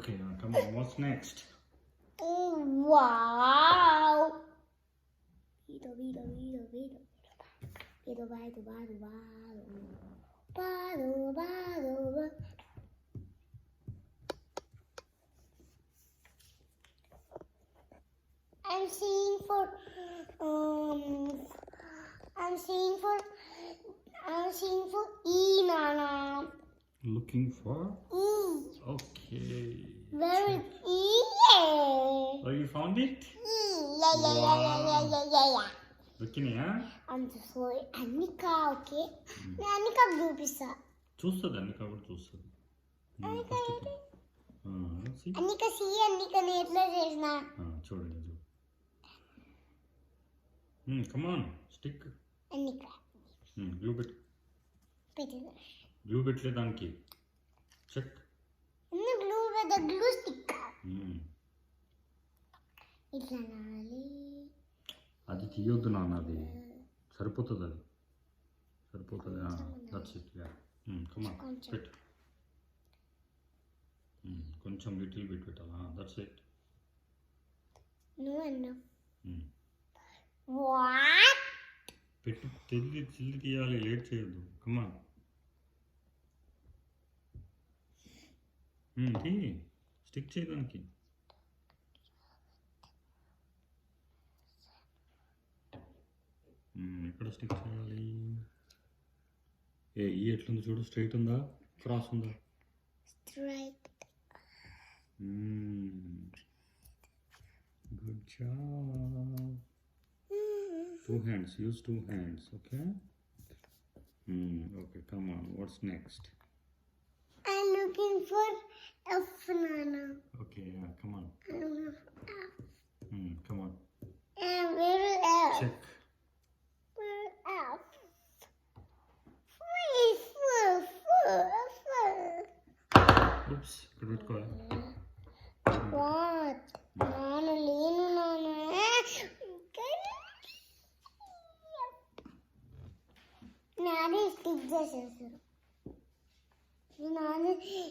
Okay, come on. What's next? Wow. Viro, viro, viro, viro. Viro, vado, vado, vado. Vado, vado, vado. I'm seeing for E, Nana. Looking for? E. Okay. Where is check. E? Oh, you found it? E. Yeah. Looking, huh? I'm sorry. Annika, okay? Annika blue pizza. చూస్తుంది అన్ని కాబట్టి చూస్తుంది Annika see, Annika నేట్లో చేసిన. చూడండి కమాన్ stick Annika. Glue పెట్టు పెట్టిన. Glue పెట్టలే దానికి చెక్ ఇన్ని గ్లూ పెద్ద గ్లూ స్టిక్. ఇట్లా నాలి. అది తీయొద్దు నాన్న, అది సరిపోతుంది, అది సరిపోతుంది. That's it. కమాన్ పెట్టు. కొంచెం లిటిల్ బిట్ పెట్టాలా? That's it. నువ్వు అన్నా. వాట్? పెట్టు, చిల్లి తీయాలి, లేట్ చేయొద్దు. కమాన్ స్టిక్ చేయడానికి. ఎక్కడ స్టిక్ చేయాలి? ఈ ఎట్లుంది చూడు, స్ట్రైట్ ఉందా, క్రాస్ ఉందా? Straight. Good job. 2 hands, use 2 hands, okay? Okay, come on, what's next? I'm looking for F, Nana. Okay, yeah, come on. I'm looking for F. Come on. And where is F? Check. Where is F? Oops, ఇక్కడ పెట్టుకోవాలి. What? నాన్న లేను నాన్న. నానే stick చేసేసారు. నాన్న